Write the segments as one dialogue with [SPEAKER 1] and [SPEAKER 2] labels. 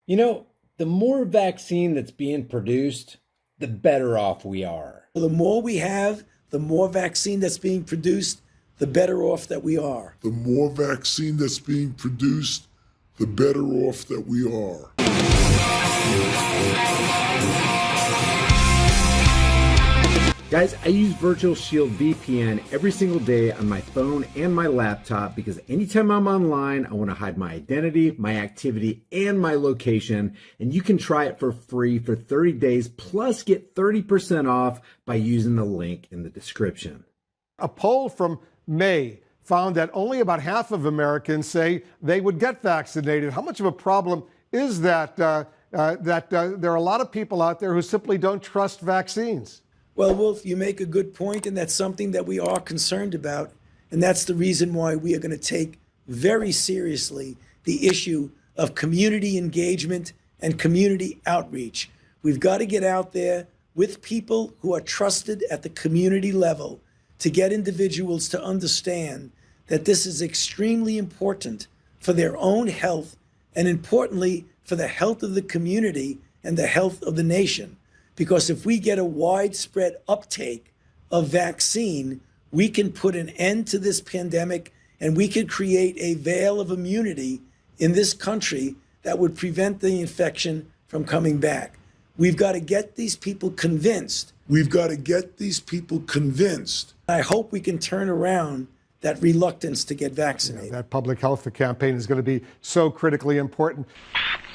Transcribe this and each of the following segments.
[SPEAKER 1] You know, the more vaccine that's being produced, the better off we are.
[SPEAKER 2] The more we have, the more vaccine that's being produced, the better off that we are.
[SPEAKER 3] The more vaccine that's being produced, the better off that we are.
[SPEAKER 1] Guys, I use Virtual Shield VPN every single day on my phone and my laptop because anytime I'm online, I want to hide my identity, my activity, and my location. And you can try it for free for 30 days, plus get 30% off by using the link in the description.
[SPEAKER 4] A poll from May found that only about half of Americans say they would get vaccinated. How much of a problem is that, there are a lot of people out there who simply don't trust vaccines?
[SPEAKER 2] Well, Wolf, you make a good point, and that's something that we are concerned about. And that's the reason why we are going to take very seriously the issue of community engagement and community outreach. We've got to get out there with people who are trusted at the community level to get individuals to understand that this is extremely important for their own health and, importantly, for the health of the community and the health of the nation. Because if we get a widespread uptake of vaccine, we can put an end to this pandemic and we can create a veil of immunity in this country that would prevent the infection from coming back. We've got to get these people convinced.
[SPEAKER 3] We've got to get these people convinced.
[SPEAKER 2] I hope we can turn around that reluctance to get vaccinated.
[SPEAKER 4] That public health campaign is going to be so critically important.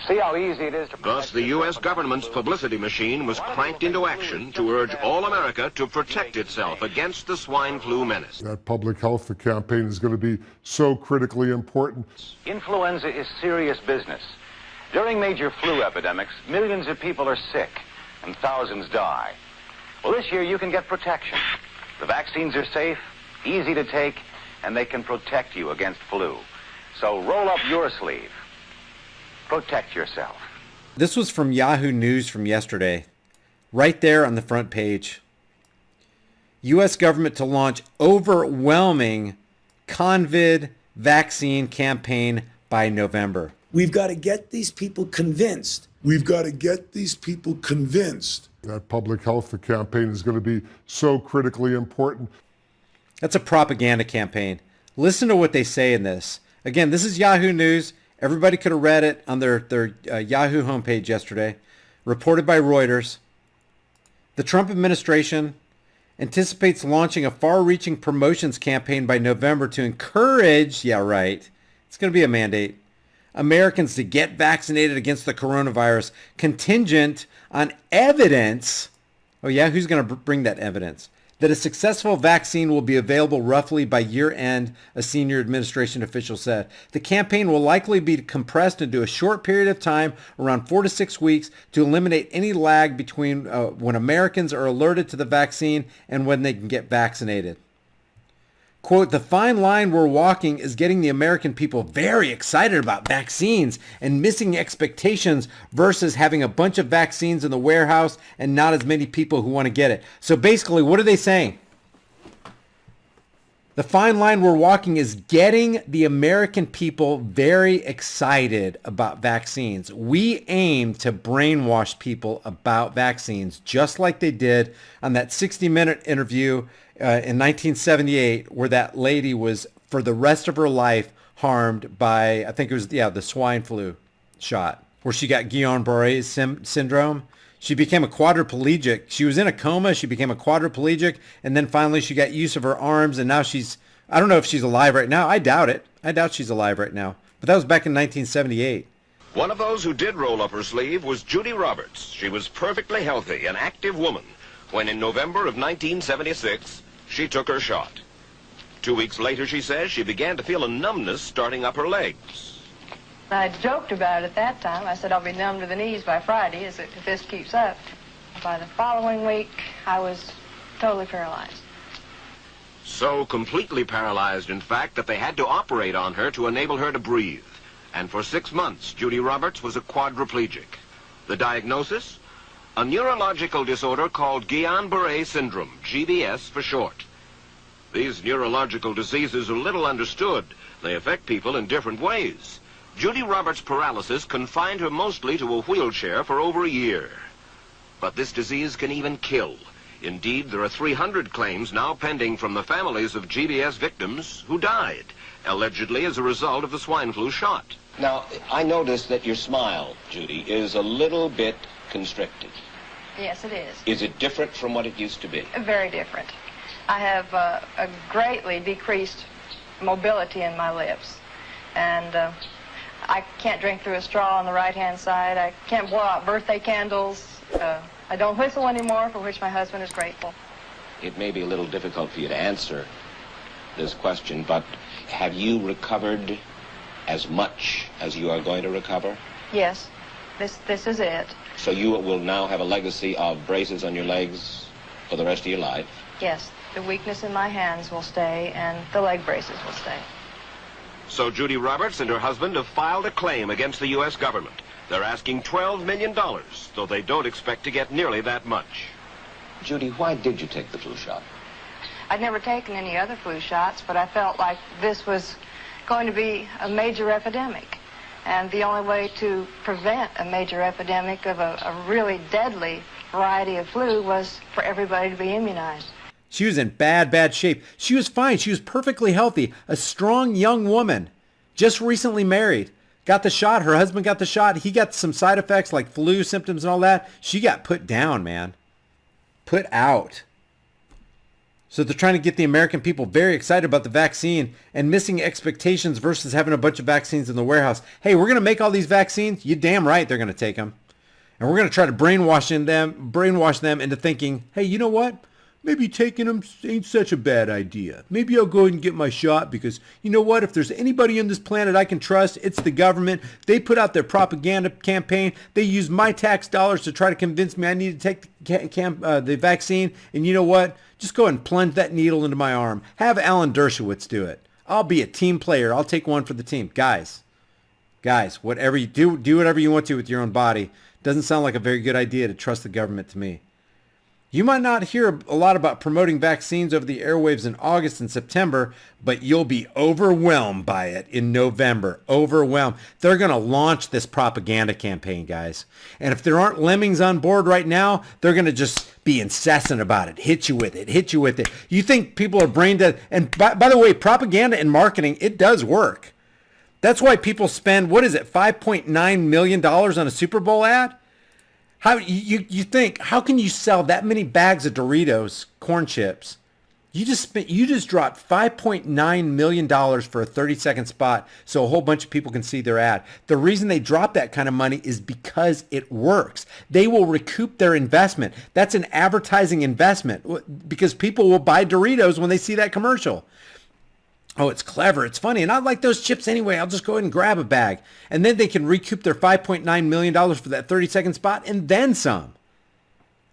[SPEAKER 5] See how easy it is to...
[SPEAKER 6] Thus, the U.S. government's publicity machine was cranked into action to urge all America to protect itself against the swine flu menace.
[SPEAKER 3] That public health campaign is going to be so critically important.
[SPEAKER 5] Influenza is serious business. During major flu epidemics, millions of people are sick and thousands die. Well, this year you can get protection. The vaccines are safe, easy to take, and they can protect you against flu. So roll up your sleeve. Protect yourself.
[SPEAKER 7] This was from Yahoo News from yesterday. Right there on the front page. U.S. government to launch overwhelming COVID vaccine campaign by November.
[SPEAKER 2] We've got to get these people convinced.
[SPEAKER 3] We've got to get these people convinced. That public health campaign is going to be so critically important.
[SPEAKER 7] That's a propaganda campaign. Listen to what they say in this. Again, this is Yahoo News. Everybody could have read it on their Yahoo homepage yesterday. Reported by Reuters. The Trump administration anticipates launching a far-reaching promotions campaign by November to encourage, yeah, right, it's going to be a mandate, Americans to get vaccinated against the coronavirus, contingent on evidence. Oh yeah, who's going to bring that evidence? That a successful vaccine will be available roughly by year end, a senior administration official said. The campaign will likely be compressed into a short period of time, around 4 to 6 weeks, to eliminate any lag between when Americans are alerted to the vaccine and when they can get vaccinated. Quote, the fine line we're walking is getting the American people very excited about vaccines and missing expectations versus having a bunch of vaccines in the warehouse and not as many people who want to get it. So basically, what are they saying? The fine line we're walking is getting the American people very excited about vaccines. We aim to brainwash people about vaccines, just like they did on that 60-minute interview in 1978, where that lady was, for the rest of her life, harmed by, I think it was, the swine flu shot, where she got Guillain-Barré syndrome. She became a quadriplegic. She was in a coma. She became a quadriplegic. And then finally she got use of her arms. And now I don't know if she's alive right now. I doubt it. I doubt she's alive right now. But that was back in 1978.
[SPEAKER 6] One of those who did roll up her sleeve was Judy Roberts. She was perfectly healthy, an active woman, when in November of 1976, she took her shot. 2 weeks later, she says, she began to feel a numbness starting up her legs.
[SPEAKER 8] I joked about it at that time. I said, I'll be numb to the knees by Friday if this keeps up. By the following week, I was totally paralyzed.
[SPEAKER 6] So completely paralyzed, in fact, that they had to operate on her to enable her to breathe. And for 6 months, Judy Roberts was a quadriplegic. The diagnosis? A neurological disorder called Guillain-Barré syndrome, GBS for short. These neurological diseases are little understood. They affect people in different ways. Judy Roberts' paralysis confined her mostly to a wheelchair for over a year. But this disease can even kill. Indeed, there are 300 claims now pending from the families of GBS victims who died, allegedly as a result of the swine flu shot.
[SPEAKER 9] Now, I notice that your smile, Judy, is a little bit constricted.
[SPEAKER 8] Yes, it is.
[SPEAKER 9] Is it different from what it used to be?
[SPEAKER 8] Very different. I have a greatly decreased mobility in my lips. And I can't drink through a straw on the right-hand side. I can't blow out birthday candles. I don't whistle anymore, for which my husband is grateful.
[SPEAKER 9] It may be a little difficult for you to answer this question, but have you recovered as much as you are going to recover?
[SPEAKER 8] Yes, this is it.
[SPEAKER 9] So you will now have a legacy of braces on your legs for the rest of your life?
[SPEAKER 8] Yes, the weakness in my hands will stay, and the leg braces will stay.
[SPEAKER 6] So Judy Roberts and her husband have filed a claim against the U.S. government. They're asking $12 million, though they don't expect to get nearly that much.
[SPEAKER 9] Judy, why did you take the flu shot?
[SPEAKER 8] I'd never taken any other flu shots, but I felt like this was going to be a major epidemic. And the only way to prevent a major epidemic of a really deadly variety of flu was for everybody to be immunized.
[SPEAKER 7] She was in bad shape. She was fine. She was perfectly healthy. A strong young woman, just recently married. Got the shot. Her husband got the shot. He got some side effects like flu symptoms and all that. She got put down, man. Put out. So they're trying to get the American people very excited about the vaccine and missing expectations versus having a bunch of vaccines in the warehouse. Hey, we're going to make all these vaccines. You damn right they're going to take them. And we're going to try to brainwash them into thinking, hey, you know what? Maybe taking them ain't such a bad idea. Maybe I'll go ahead and get my shot because, you know what, if there's anybody on this planet I can trust, it's the government. They put out their propaganda campaign. They use my tax dollars to try to convince me I need to take the vaccine. And you know what? Just go ahead and plunge that needle into my arm. Have Alan Dershowitz do it. I'll be a team player. I'll take one for the team. Guys, whatever you do whatever you want to with your own body. Doesn't sound like a very good idea to trust the government to me. You might not hear a lot about promoting vaccines over the airwaves in August and September, but you'll be overwhelmed by it in November. Overwhelmed. They're going to launch this propaganda campaign, guys. And if there aren't lemmings on board right now, they're going to just be incessant about it. Hit you with it. You think people are brain dead? And by the way, propaganda and marketing, it does work. That's why people spend, $5.9 million on a Super Bowl ad? How you think, how can you sell that many bags of Doritos corn chips? You just dropped $5.9 million for a 30-second spot so a whole bunch of people can see their ad. The reason they drop that kind of money is because it works. They will recoup their investment. That's an advertising investment because people will buy Doritos when they see that commercial. Oh, it's clever. It's funny. And I like those chips anyway. I'll just go ahead and grab a bag. And then they can recoup their $5.9 million for that 30-second spot and then some.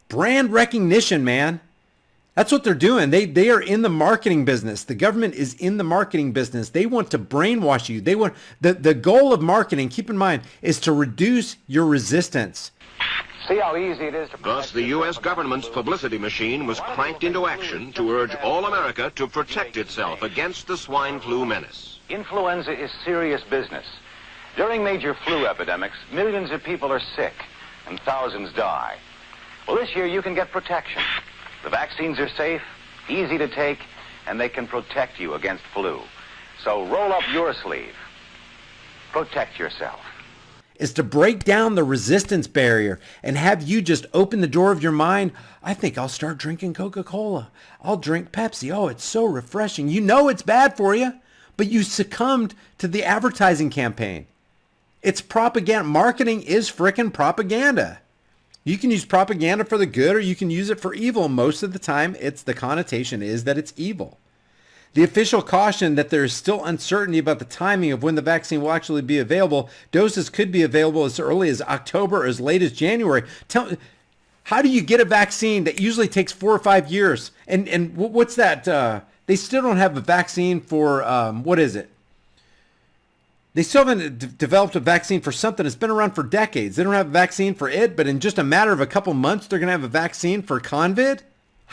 [SPEAKER 7] Brand recognition, man. That's what they're doing. They are in the marketing business. The government is in the marketing business. They want to brainwash you. They want the goal of marketing, keep in mind, is to reduce your resistance.
[SPEAKER 5] See how easy it is to...
[SPEAKER 6] Thus, the U.S. government's publicity machine was cranked into action to urge all America to protect itself against the swine flu menace.
[SPEAKER 5] Influenza is serious business. During major flu epidemics, millions of people are sick and thousands die. Well, this year you can get protection. The vaccines are safe, easy to take, and they can protect you against flu. So roll up your sleeve. Protect yourself.
[SPEAKER 7] Is to break down the resistance barrier and have you just open the door of your mind. I think I'll start drinking Coca-Cola. I'll drink Pepsi. Oh, it's so refreshing. You know it's bad for you, but you succumbed to the advertising campaign. It's propaganda. Marketing is frickin' propaganda. You can use propaganda for the good or you can use it for evil. Most of the time, the connotation is that it's evil. The official caution that there is still uncertainty about the timing of when the vaccine will actually be available. Doses could be available as early as October or as late as January. How do you get a vaccine that usually takes 4 or 5 years? And what's that? They still don't have a vaccine for, what is it? They still haven't developed a vaccine for something that's been around for decades. They don't have a vaccine for it, but in just a matter of a couple months, they're going to have a vaccine for COVID?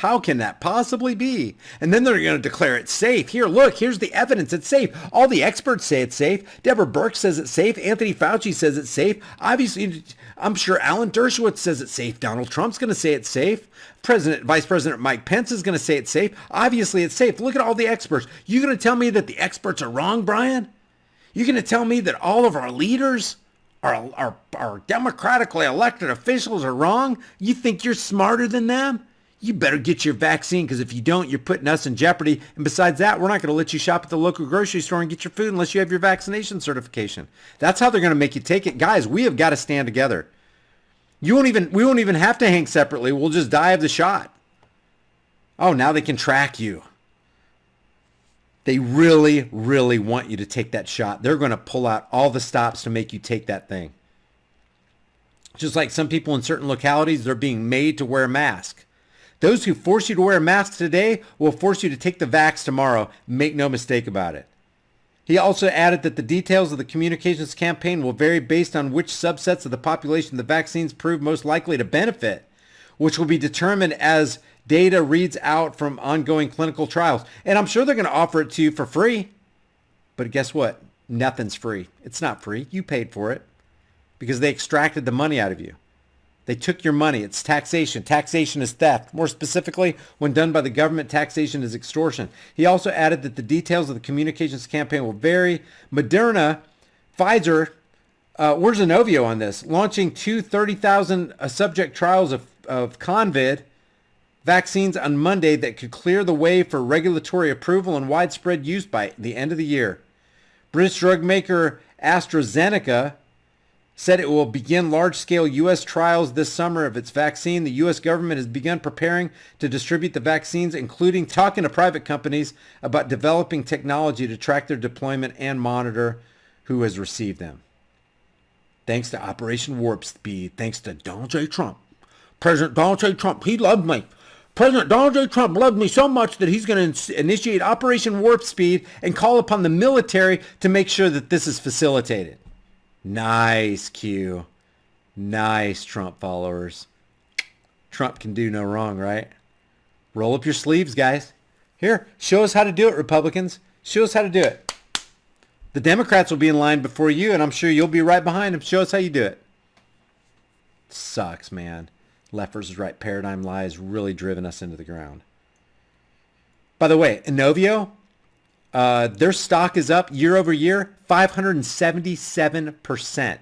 [SPEAKER 7] How can that possibly be? And then they're going to declare it safe. Here, look, here's the evidence. It's safe. All the experts say it's safe. Deborah Birx says it's safe. Anthony Fauci says it's safe. Obviously, I'm sure Alan Dershowitz says it's safe. Donald Trump's going to say it's safe. Vice President Mike Pence is going to say it's safe. Obviously, it's safe. Look at all the experts. You going to tell me that the experts are wrong, Brian? You're going to tell me that all of our leaders, our democratically elected officials are wrong? You think you're smarter than them? You better get your vaccine, because if you don't, you're putting us in jeopardy. And besides that, we're not going to let you shop at the local grocery store and get your food unless you have your vaccination certification. That's how they're going to make you take it. Guys, we have got to stand together. We won't even have to hang separately. We'll just die of the shot. Oh, now they can track you. They really, really want you to take that shot. They're going to pull out all the stops to make you take that thing. Just like some people in certain localities, they're being made to wear a mask. Those who force you to wear a mask today will force you to take the vax tomorrow. Make no mistake about it. He also added that the details of the communications campaign will vary based on which subsets of the population the vaccines prove most likely to benefit, which will be determined as data reads out from ongoing clinical trials. And I'm sure they're going to offer it to you for free. But guess what? Nothing's free. It's not free. You paid for it because they extracted the money out of you. They took your money. It's taxation. Taxation is theft. More specifically, when done by the government, taxation is extortion. He also added that the details of the communications campaign will vary. Moderna, Pfizer, where's Inovio on this? Launching two 30,000 subject trials of COVID vaccines on Monday that could clear the way for regulatory approval and widespread use by the end of the year. British drug maker AstraZeneca said it will begin large-scale U.S. trials this summer of its vaccine. The U.S. government has begun preparing to distribute the vaccines, including talking to private companies about developing technology to track their deployment and monitor who has received them. Thanks to Operation Warp Speed, thanks to Donald J. Trump. President Donald J. Trump, he loved me. President Donald J. Trump loved me so much that he's going to initiate Operation Warp Speed and call upon the military to make sure that this is facilitated. Nice, Q. Nice, Trump followers. Trump can do no wrong, right? Roll up your sleeves, guys. Here, show us how to do it, Republicans. Show us how to do it. The Democrats will be in line before you, and I'm sure you'll be right behind them. Show us how you do it. Sucks, man. Left versus right paradigm lie has really driven us into the ground. By the way, Inovio, their stock is up year over year, 577%.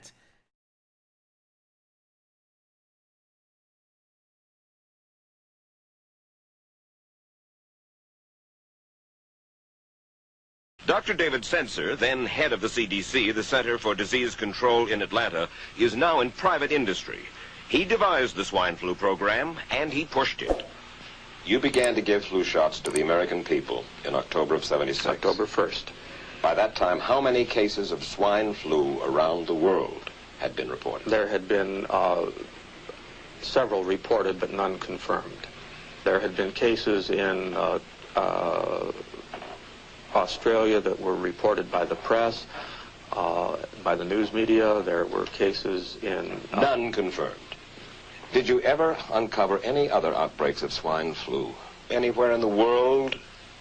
[SPEAKER 6] Dr. David Sencer, then head of the CDC, the Center for Disease Control in Atlanta, is now in private industry. He devised the swine flu program, and he pushed it.
[SPEAKER 9] You began to give flu shots to the American people in October of '76.
[SPEAKER 10] October 1st.
[SPEAKER 9] By that time, how many cases of swine flu around the world had been reported?
[SPEAKER 10] There had been several reported, but none confirmed. There had been cases in Australia that were reported by the press, by the news media. There were cases in...
[SPEAKER 9] None confirmed. Did you ever uncover any other outbreaks of swine flu anywhere in the world?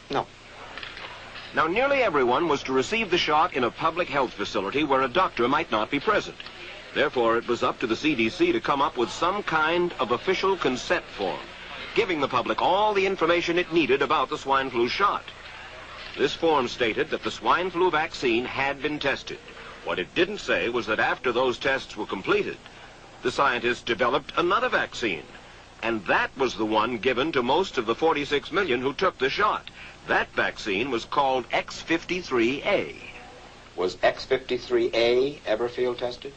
[SPEAKER 10] No.
[SPEAKER 6] Now, nearly everyone was to receive the shot in a public health facility where a doctor might not be present. Therefore, it was up to the CDC to come up with some kind of official consent form, giving the public all the information it needed about the swine flu shot. This form stated that the swine flu vaccine had been tested. What it didn't say was that after those tests were completed, the scientists developed another vaccine. And that was the one given to most of the 46 million who took the shot. That vaccine was called X53A.
[SPEAKER 9] Was X53A ever field tested?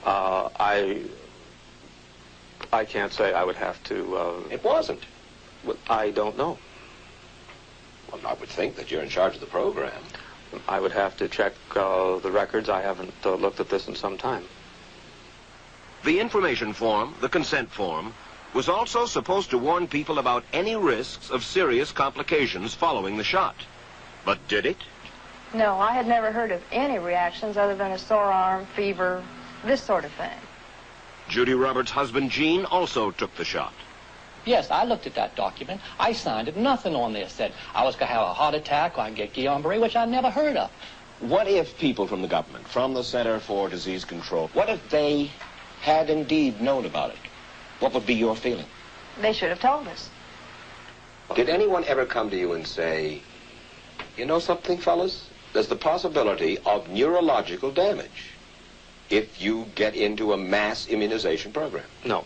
[SPEAKER 10] I can't say. I would have to...
[SPEAKER 9] It wasn't.
[SPEAKER 10] I don't know.
[SPEAKER 9] Well, I would think that you're in charge of the program.
[SPEAKER 10] I would have to check the records. I haven't looked at this in some time.
[SPEAKER 6] The information form, the consent form, was also supposed to warn people about any risks of serious complications following the shot. But did it?
[SPEAKER 8] No, I had never heard of any reactions other than a sore arm, fever, this sort of thing.
[SPEAKER 6] Judy Roberts' husband, Gene, also took the shot.
[SPEAKER 11] Yes, I looked at that document. I signed it. Nothing on there said I was going to have a heart attack or I'd get Guillain-Barré, which I never heard of.
[SPEAKER 6] What if people from the government, from the Center for Disease Control, what if they had indeed known about it? What would be your feeling?
[SPEAKER 8] They should have told us.
[SPEAKER 6] Did anyone ever come to you and say, you know something, fellas? There's the possibility of neurological damage if you get into a mass immunization program?
[SPEAKER 10] No.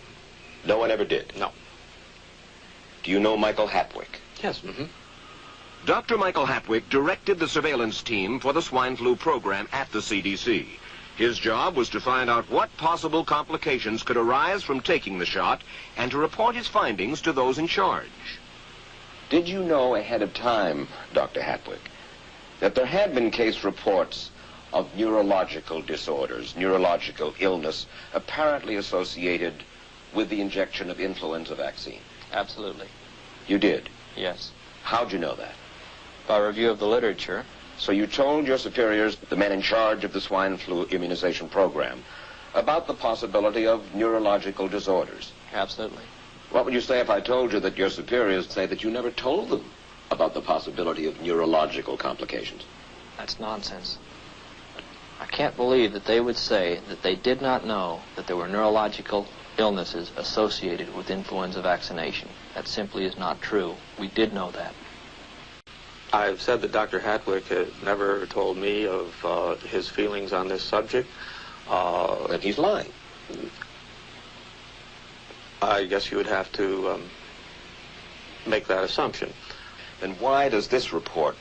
[SPEAKER 6] No one ever did?
[SPEAKER 10] No.
[SPEAKER 6] Do you know Michael Hapwick?
[SPEAKER 10] Yes. Mm-hmm.
[SPEAKER 6] Dr. Michael Hapwick directed the surveillance team for the swine flu program at the CDC. His job was to find out what possible complications could arise from taking the shot and to report his findings to those in charge. Did you know ahead of time, Dr. Hapwick, that there had been case reports of neurological disorders, neurological illness, apparently associated with the injection of influenza vaccine?
[SPEAKER 11] Absolutely.
[SPEAKER 6] You did?
[SPEAKER 11] Yes.
[SPEAKER 6] How'd you know that?
[SPEAKER 11] By review of the literature.
[SPEAKER 6] So you told your superiors, the men in charge of the swine flu immunization program, about the possibility of neurological disorders?
[SPEAKER 11] Absolutely.
[SPEAKER 6] What would you say if I told you that your superiors say that you never told them about the possibility of neurological complications?
[SPEAKER 11] That's nonsense. I can't believe that they would say that they did not know that there were neurological illnesses associated with influenza vaccination. That simply is not true. We did know that.
[SPEAKER 10] I've said that Dr. Hapwick had never told me of his feelings on this subject.
[SPEAKER 6] And he's lying.
[SPEAKER 10] I guess you would have to make that assumption.
[SPEAKER 6] Then why does this report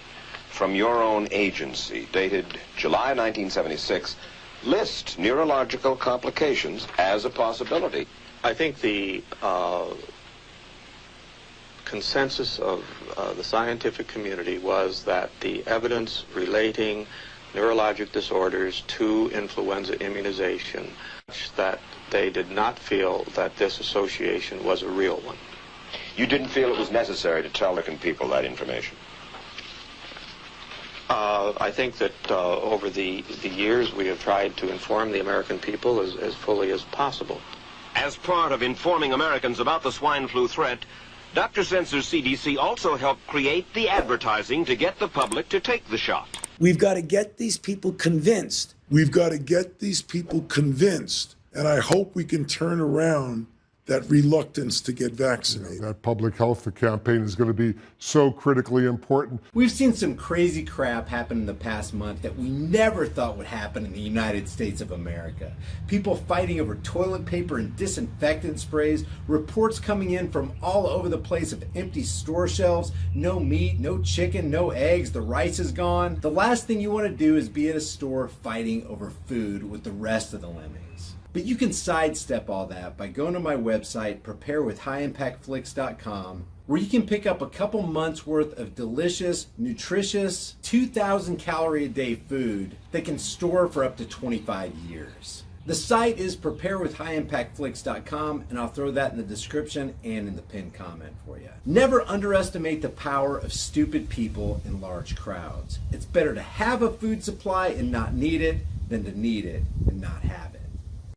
[SPEAKER 6] from your own agency, dated July 1976, list neurological complications as a possibility?
[SPEAKER 10] I think the consensus of the scientific community was that the evidence relating neurologic disorders to influenza immunization, that they did not feel that this association was a real one.
[SPEAKER 6] You didn't feel it was necessary to tell American people that information?
[SPEAKER 10] I think that over the years we have tried to inform the American people as fully as possible.
[SPEAKER 6] As part of informing Americans about the swine flu threat, Dr. Sensor's CDC also helped create the advertising to get the public to take the shot.
[SPEAKER 2] We've got to get these people convinced.
[SPEAKER 3] We've got to get these people convinced, and I hope we can turn around that reluctance to get vaccinated.
[SPEAKER 12] That public health campaign is going to be so critically important.
[SPEAKER 1] We've seen some crazy crap happen in the past month that we never thought would happen in the United States of America. People fighting over toilet paper and disinfectant sprays, reports coming in from all over the place of empty store shelves, no meat, no chicken, no eggs, the rice is gone. The last thing you want to do is be at a store fighting over food with the rest of the lemmings. But you can sidestep all that by going to my website, preparewithhighimpactflix.com, where you can pick up a couple months worth of delicious, nutritious, 2,000 calorie a day food that can store for up to 25 years. The site is preparewithhighimpactflix.com, and I'll throw that in the description and in the pinned comment for you. Never underestimate the power of stupid people in large crowds. It's better to have a food supply and not need it than to need it and not have it.